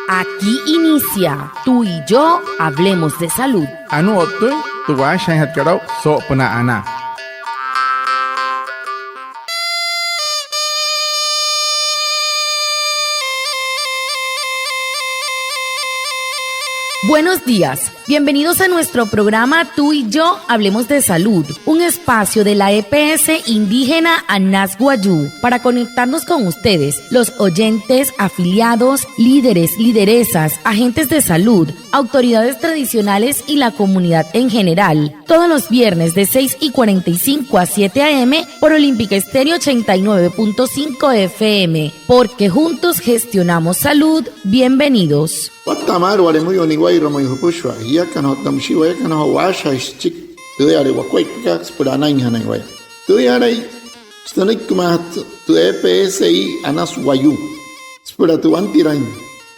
Aquí inicia Tú y yo hablemos de salud. Anu otu tuwa shanhat karau so pena ana. Buenos días, bienvenidos a nuestro programa Tú y yo hablemos de salud, un espacio de la EPS indígena Anas Guayú para conectarnos con ustedes, los oyentes, afiliados, líderes, lideresas, agentes de salud, autoridades tradicionales y la comunidad en general, todos los viernes de 6:45 a 7 a.m. por Olímpica Estéreo 89.5 FM, porque juntos gestionamos salud. Bienvenidos. Watamar wale muy oniguay romoy hupushwa ya kana tamshiwa ya kana washa chik tuyare wakwai kaks purana inhana iguay tuyare stanik kumat tu EPSI Anas Guayú spura tu antirain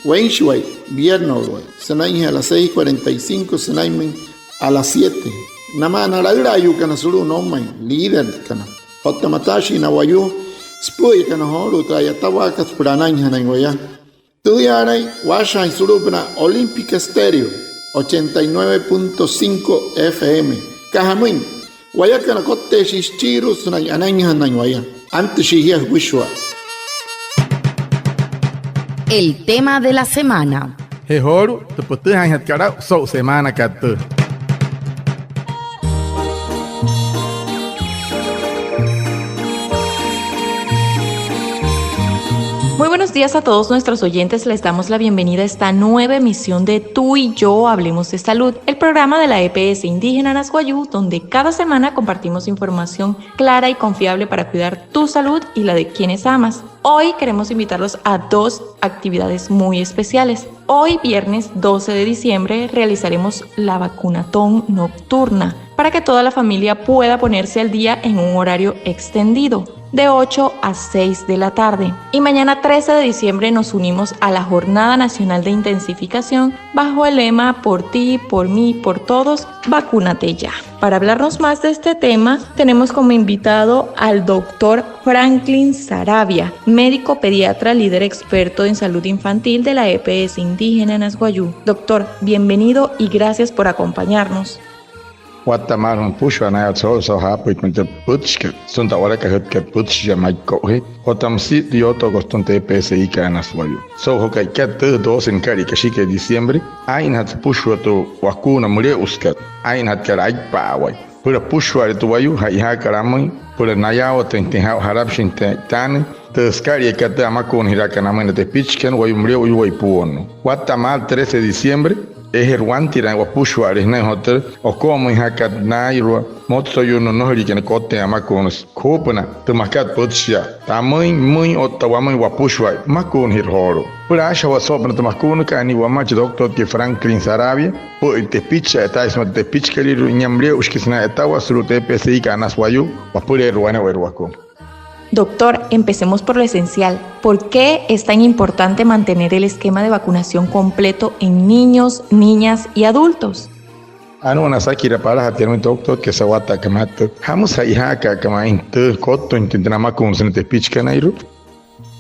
wenshway viernes sanai a las 6:45 sanai a las 7 namana la irayu kana suru no mai líder kana hotamatashi na Guayú spuy kana horu tayatawa kaks purana inhana iguay Tuyaray, Washa y Surupna, Olímpica Estéreo, 89.5 FM. Cajamuin, Guayacana Cote Shichiru, Anaña Nañuaya, antes Shihia Wishwa. El tema de la semana. Hehoru tu putu hanhat karau so semana katu. Muy buenos días a todos nuestros oyentes, les damos la bienvenida a esta nueva emisión de Tú y yo hablemos de salud, el programa de la EPS indígena Anas Guayú, donde cada semana compartimos información clara y confiable para cuidar tu salud y la de quienes amas. Hoy queremos invitarlos a dos actividades muy especiales. Hoy, viernes 12 de diciembre, realizaremos la vacunatón nocturna para que toda la familia pueda ponerse al día en un horario extendido, de 8 a 6 de la tarde. Y mañana 13 de diciembre nos unimos a la Jornada Nacional de Intensificación bajo el lema Por ti, por mí, por todos, vacúnate ya. Para hablarnos más de este tema, tenemos como invitado al doctor Franklin Saravia, médico pediatra, líder experto en salud infantil de la EPS indígena Anas Guayú. Doctor, bienvenido y gracias por acompañarnos. Watamar pushwa na so hapo ikunte putska sonta ora ka het ke putska mai ko he hotam si dioto gostonte PSI ka Anas Guayú so ho kai kat dos en kari ka shike diciembre ain hat pushwa to wakuna mure uskat ain hat karai pa wai pura pushwa to Guayú ha karamai pura nayao tente harap shinte tan Teskari kate amakon hirakana mene te pitchken Guayú mure uy puono Watamar 13 de diciembre Eherwantiran wa pushwaris na hotel o como hakat nairo motso yuno no hiriken kote amakonos kopana te makat putsia tamai mui otawamai wa pushwa makon hirhoro purasha wa sopna te makon ka ni wa mach doctor ke Franklin Saravia po te pitcha tais mat te pitchkali nyamre uskisna etawa surute PSI ka Anas Guayú wa pure ruana werwako. Doctor, empecemos por lo esencial. ¿Por qué es tan importante mantener el esquema de vacunación completo en niños, niñas y adultos? Anu sakira para hatian doctor que sawata kamat hamus haihaka kama inte kotto intentama con sente pitchkanairu.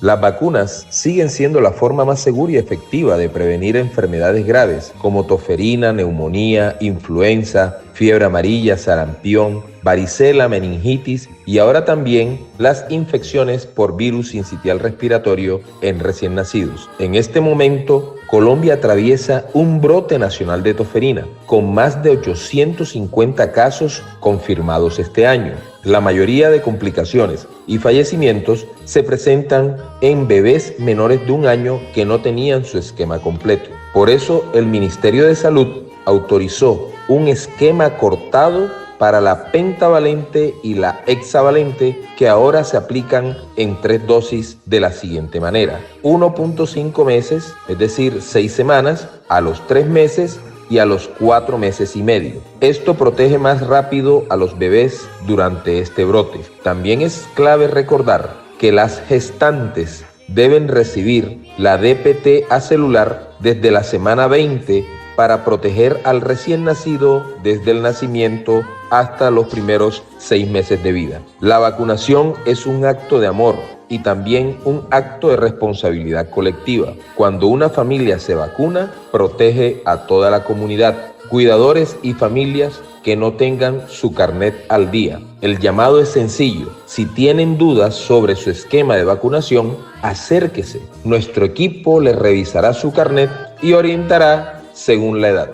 Las vacunas siguen siendo la forma más segura y efectiva de prevenir enfermedades graves como tosferina, neumonía, influenza, fiebre amarilla, sarampión, varicela, meningitis y ahora también las infecciones por virus sincitial respiratorio en recién nacidos. En este momento, Colombia atraviesa un brote nacional de tosferina, con más de 850 casos confirmados este año. La mayoría de complicaciones y fallecimientos se presentan en bebés menores de 1 año que no tenían su esquema completo. Por eso, el Ministerio de Salud autorizó un esquema cortado para la pentavalente y la hexavalente que ahora se aplican en 3 dosis de la siguiente manera: 1.5 meses, es decir, 6 semanas, a los 3 meses y a los 4 meses y medio. Esto protege más rápido a los bebés durante este brote. También es clave recordar que las gestantes deben recibir la DPT acelular desde la semana 20 para proteger al recién nacido desde el nacimiento hasta los primeros 6 meses de vida. La vacunación es un acto de amor y también un acto de responsabilidad colectiva. Cuando una familia se vacuna, protege a toda la comunidad. Cuidadores y familias que no tengan su carnet al día. El llamado es sencillo. Si tienen dudas sobre su esquema de vacunación, acérquese. Nuestro equipo les revisará su carnet y orientará según la edad.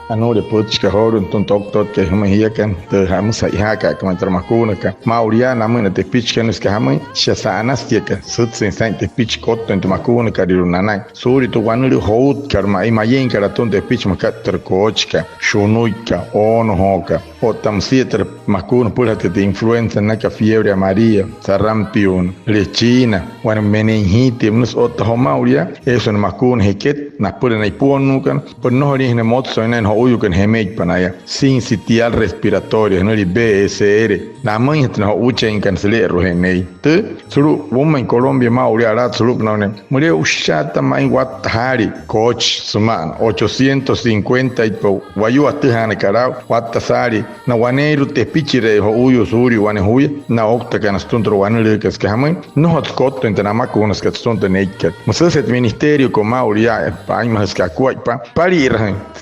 Anure puchka horu doctor que hia kan te hamus haka como tramakuna ka mauria namun te pitchkan ska hamai shasanas tieka sutsen saint te pitch cotto into makuna ka dirunanai suri to wanuri hout karma imayen karaton te pitch makatter kochka shunuika ono hoka otam sieter makuna purate de influenza naka fiebre amarilla sarampion lechina wan meningite mus otta homauria eso na makuna heket na pura na iponukan por no origine motso na uyukan hemej panaya sincitial respiratoria no BSR la mãe na ucha en cancelero henei te suru bomba en Colombia mauria rat suru no mure ushata mai watahari coach suman 850 ipo wayu atahana karau watasari na waneru te pichire ho uyu suri wane huya na okta kan stuntro wanere que skamai no hot cotto entre namakunas que stunte neiket muset ministerio com mauria pai mas ka kuipa pari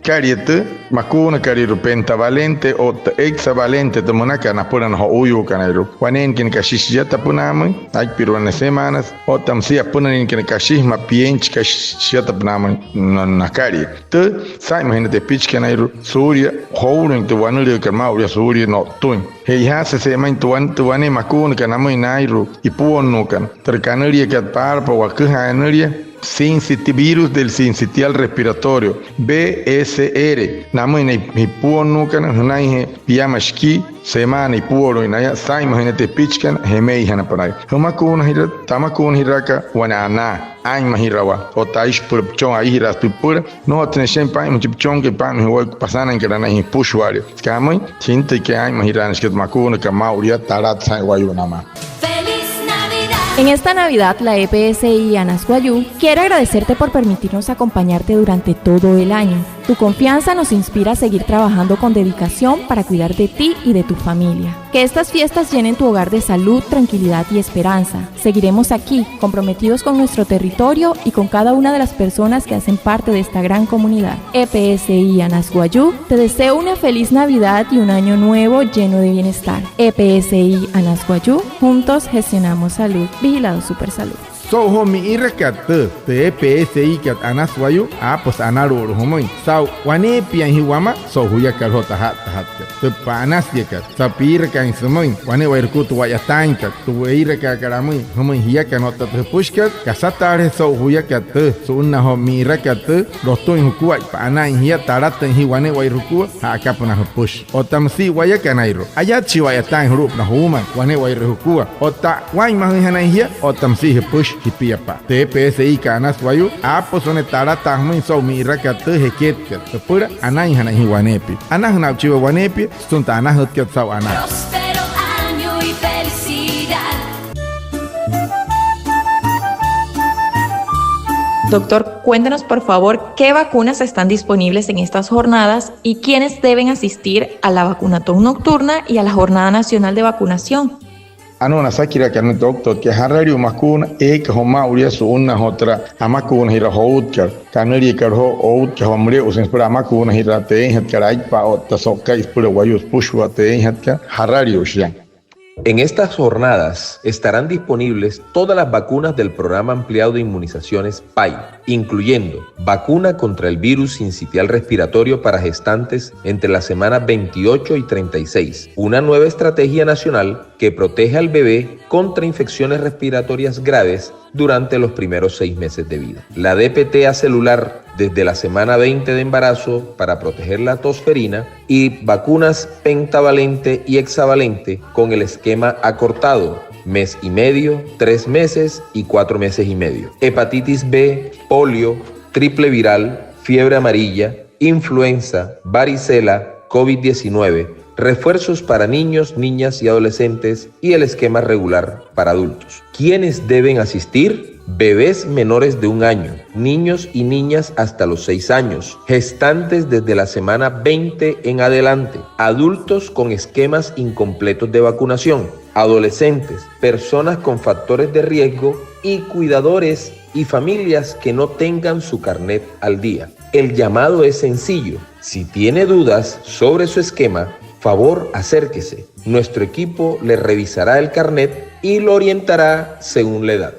kariete makuna kariru pentavalente o hexavalente de monaka na pura no uyu kanairu wanen kin kashishiyata punamai ai piruane semanas o tamsia punanin kin kashishma piench kashishiyata punamai na kari te sai imagínate pitch kanairu suria hourun to wanule kan mauria suria no tun hei hasa se main tuane makuna kanamai nairu ipuonu kan terkanaria kat parpa wa khanaria virus del sincitial respiratorio BSR namun ni puonu kan hanai piamashki semana ipuoro inaya sai imagínate pitchkan hemei hana parai hamakuna hira tamakuna hiraka wanana ai mahirawa o tais por chon ai hiras pura no tenshen pai mu chon ke pan ho pasana en kana hi pushwari skamai chinte ke ai mahiran sket makuna ka mauria tarat sai wayu nama. En esta Navidad, la EPSI Anasguayú quiere agradecerte por permitirnos acompañarte durante todo el año. Tu confianza nos inspira a seguir trabajando con dedicación para cuidar de ti y de tu familia. Que estas fiestas llenen tu hogar de salud, tranquilidad y esperanza. Seguiremos aquí, comprometidos con nuestro territorio y con cada una de las personas que hacen parte de esta gran comunidad. EPSI Anasguayú te deseo una feliz Navidad y un año nuevo lleno de bienestar. EPSI Anasguayú, juntos gestionamos salud. Vigilado Supersalud. So homi irakat te EPSI kat Anasguayú apos anaru homoy sau wane pian hiwama so huya kal hota hat te panas yakat sa pira kan semoy wane wairku tu waya tanka tu weira ka karamui homoy hiya kan hota te pushkat kasatare so huya kat so unna homi irakat rostoin hukuai panai hiya taratan hiwane wairku ha kapuna push otamsi waya kanairo ayachi waya tan rup na huma wane wairku ota wai mahana hiya otamsi push hipiapa te PSI Anasguayú apos one tarata muy so mi rakat heket ket pura anai hana hiwanepi anahna chiwa wanepi stunta anahut ket saw ana. Próspero año y felicidad. Doctor, cuéntenos por favor qué vacunas están disponibles en estas jornadas y quiénes deben asistir a la vacunatón nocturna y a la Jornada Nacional de Vacunación. Anona sakira kan doctor ke harari makuna ek homa uria su unna hotra amakuna hira houtkar kanari kar ho out ke homre usen para amakuna hira te het karai pa otta sokka ispura wayus pushwa te het ka harari usyan. En estas jornadas estarán disponibles todas las vacunas del Programa Ampliado de Inmunizaciones PAI, incluyendo vacuna contra el virus sincitial respiratorio para gestantes entre las semanas 28 y 36, una nueva estrategia nacional que protege al bebé contra infecciones respiratorias graves durante los primeros 6 meses de vida. La DPT acelular desde la semana 20 de embarazo para proteger la tosferina y vacunas pentavalente y hexavalente con el esquema acortado, mes y medio, 3 meses y 4 meses y medio. Hepatitis B, polio, triple viral, fiebre amarilla, influenza, varicela, COVID-19, refuerzos para niños, niñas y adolescentes y el esquema regular para adultos. ¿Quiénes deben asistir? Bebés menores de 1 año, niños y niñas hasta los 6 años, gestantes desde la semana 20 en adelante, adultos con esquemas incompletos de vacunación, adolescentes, personas con factores de riesgo y cuidadores y familias que no tengan su carnet al día. El llamado es sencillo. Si tiene dudas sobre su esquema, favor acérquese. Nuestro equipo le revisará el carnet y lo orientará según la edad.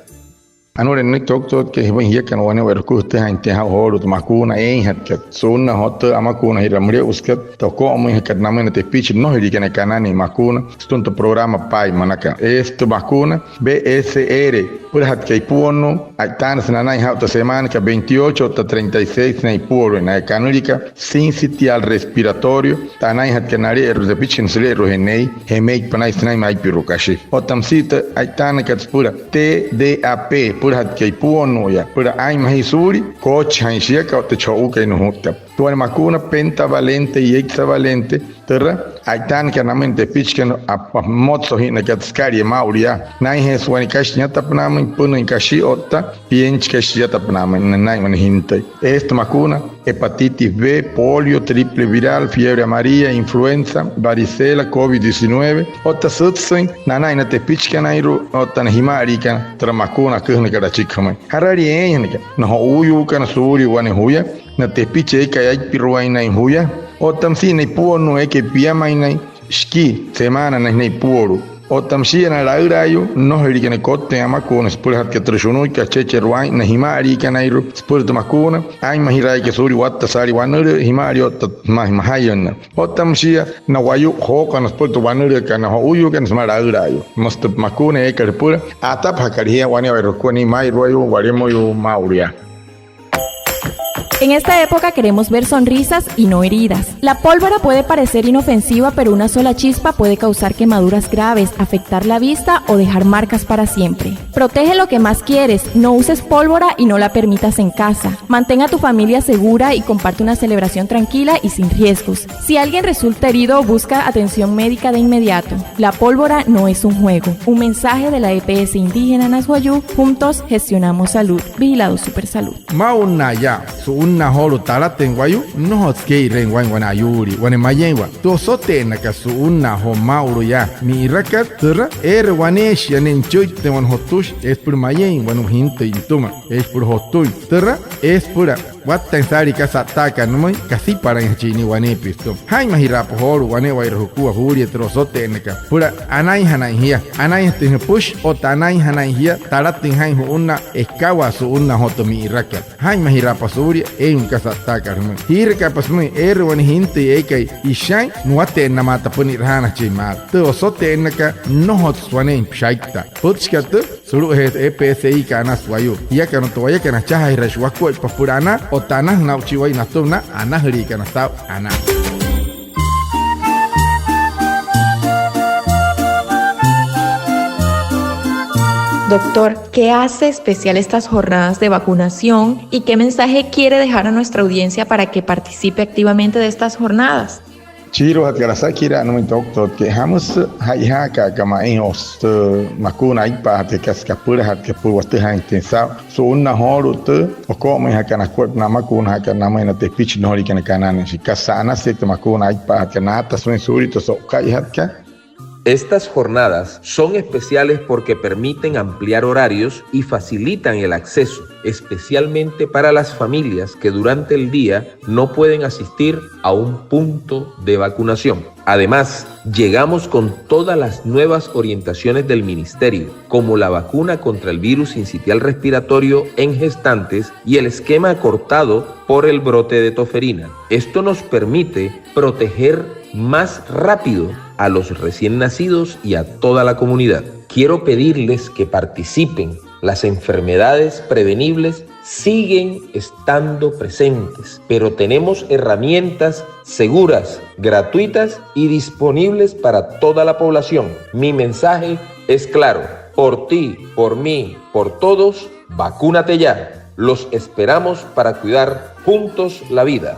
Anore ni tok ke hiban hiya kan wane wer ku te han te ha holu to makuna hat ket sunna hot amakuna hiramre usket to ko mo kat namene te pitch no hiri kan kanani makuna stunto programa pai manaka esto makuna BSR por hat ke puono aitan sanana ha to semana que 28 to 36 na puoro na canurica sensitial respiratorio tanai hat kanari er de pitch in sele ro henei hemei panai snai mai pirukashi otamsita aitan kat pura TDAP pura hat ke puono ya pura ai mai suri coach han sheka te chou ke no hutta tu al makuna pentavalente y hexavalente terra aitan ke namente pitchken a motso hina ke skari mauria nai hes wani kashnya tapnama puno in kashi otta piench kashya tapnama nai man hinte esta makuna hepatitis B, polio, triple viral, fiebre amarilla, influenza, varicela, COVID-19 otta sutsen nanai na te pitchken airu otta na himari kan tra makuna kuhne kada chikhamai harari enke no uyu kan suri wani huya na te piche ka ai piruai nai huya otam si nei puono e ke piama nai ski semana nei puoro otam si na laurayo no heri ke ne kotte amakuna spur hat ke trishunu ka cheche ruai na himari kan airu spur de makuna ai mahirai ke suri watta sari wanure himari otta mahayana otam si na wayu ho kan spur to wanure kan ho uyu kan smara laurayo must makuna e ke pura atap hakaria wani wa rokoni mai ruayo waremo yo mauria. En esta época queremos ver sonrisas y no heridas. La pólvora puede parecer inofensiva, pero una sola chispa puede causar quemaduras graves, afectar la vista o dejar marcas para siempre. Protege lo que más quieres, no uses pólvora y no la permitas en casa. Mantén a tu familia segura y comparte una celebración tranquila y sin riesgos. Si alguien resulta herido, busca atención médica de inmediato. La pólvora no es un juego. Un mensaje de la EPS Indígena Nasguayú. Juntos gestionamos salud. Vigilado Supersalud. Maunaya, una holo taraten wayu no hoskei ren wana yuri wane mayenwa to sote ka su una ho mauro ya mi rakat tra wane shanen choite wan hotush es por mayen wan hinte intuma es por hotuy tra es pura watan sari ka sataka no casi para en chini wane pisto hay mahira po horo wane wa roku huri tro sote ka pura anai hanai hia anai te push o tanai hanai hia taraten hay una eskawa su una hoto mi rakat hay mahira pasuri un kasataka hermano hirka pasmui wani hinte ekai ishai nuate namata puni rahana chima to sote enaka no hot swane shaita putchkat suru EPSI kana swayo ya kana to ya kana chaha irashwa ko papurana otana na chiwai na tona ana hri kana sa ana. Doctor, ¿qué hace especial estas jornadas de vacunación y qué mensaje quiere dejar a nuestra audiencia para que participe activamente de estas jornadas? Chiro hat garasa kira no doctor que hamos haiha ka kama os makuna ipa hat ka skapura hat ke pu waste ha intensa so una horut o como ha kana kwat na makuna ha kana na te pitch no ri kana kana si kasana se te makuna ipa hat kana ta so insurito so kai hat ka. Estas jornadas son especiales porque permiten ampliar horarios y facilitan el acceso, especialmente para las familias que durante el día no pueden asistir a un punto de vacunación. Además, llegamos con todas las nuevas orientaciones del Ministerio, como la vacuna contra el virus sincitial respiratorio en gestantes y el esquema acortado por el brote de toferina. Esto nos permite proteger más rápido a los recién nacidos y a toda la comunidad. Quiero pedirles que participen. Las enfermedades prevenibles siguen estando presentes, pero tenemos herramientas seguras, gratuitas y disponibles para toda la población. Mi mensaje es claro: por ti, por mí, por todos, vacúnate ya. Los esperamos para cuidar juntos la vida.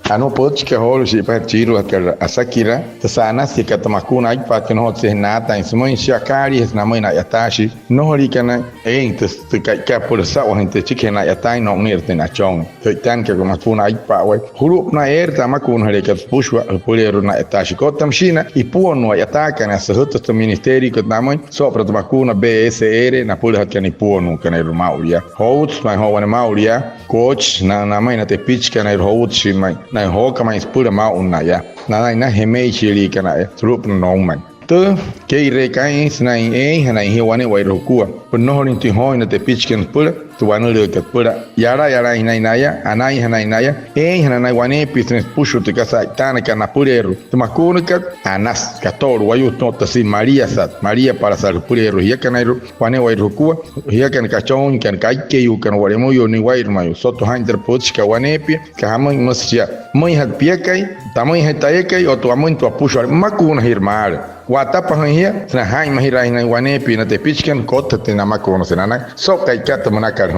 ano puchka holo si pa chiru ka asakira tasana si ka tamakuna ai pa que no se nata em sumoi shakari es na mãe na yatashi no horikana entes ka por sa o gente chikena yatai no nirte na chong tan que como funa ai pa wai huru na erta makun hare ka pushwa polero na yatashi ko tamshina e puno yataka na sahuto to ministério que na mãe só para tamakuna BSR na pula que ni puno que na mauria hout na ho na mauria coach na mãe na te pitch que na hout shi mai na ho ka mais pura mau na ya na remei chili que na trup no man tu que recai na na hiwane wai rokua por no horin tu ho na te pitch que pula tu anu le que pula yara inaya anai inaya na wane pisnes pushu te casa tana kana pulero tu makuna ka anas kator wayu to si Maria sat Maria para sal pulero ya kana wane wai rokua ya kana kachon kan kai ke yu kan wale mo yo ni wai mayo soto hunter puch ka wane pi ka hamon masya mãe hat pia kai tamoi hetaye kai o tu amon tu pushu makuna hirmar wata pahia na hai mahira na wane pi na te pitchken kota te na makuna senana so kai kata manaka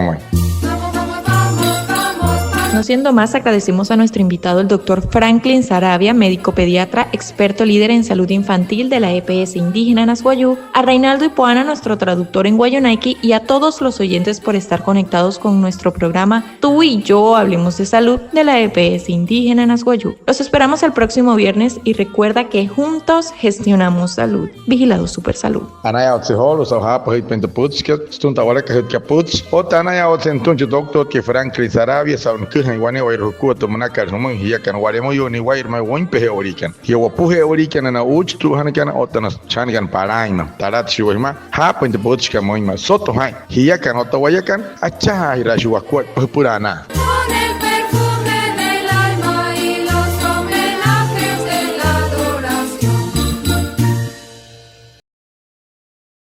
No siendo más, agradecemos a nuestro invitado, el doctor Franklin Saravia, médico pediatra, experto líder en salud infantil de la EPS indígena Nasguayú, a Reinaldo Ipuana, nuestro traductor en Guayunaiki, y a todos los oyentes por estar conectados con nuestro programa Tú y Yo Hablemos de Salud de la EPS indígena Nasguayú. Los esperamos el próximo viernes y recuerda que juntos gestionamos salud. Vigilado Super Salud. Anaya otseholo sa hapa hit pente putska stunta wala ka hit ka puts o tanaya otsentunje doctor ke Franklin Saravia sa un wane wai rokua to manaka no man hiya kan wale mo yo ni wai mai won pe orikan hiya wa puhe orikan na uch tu han kan otana chan kan paraima tarat shiwa ma ha pente putska mo ma soto hai hiya kan otawaya kan acha hira shiwa kwa purana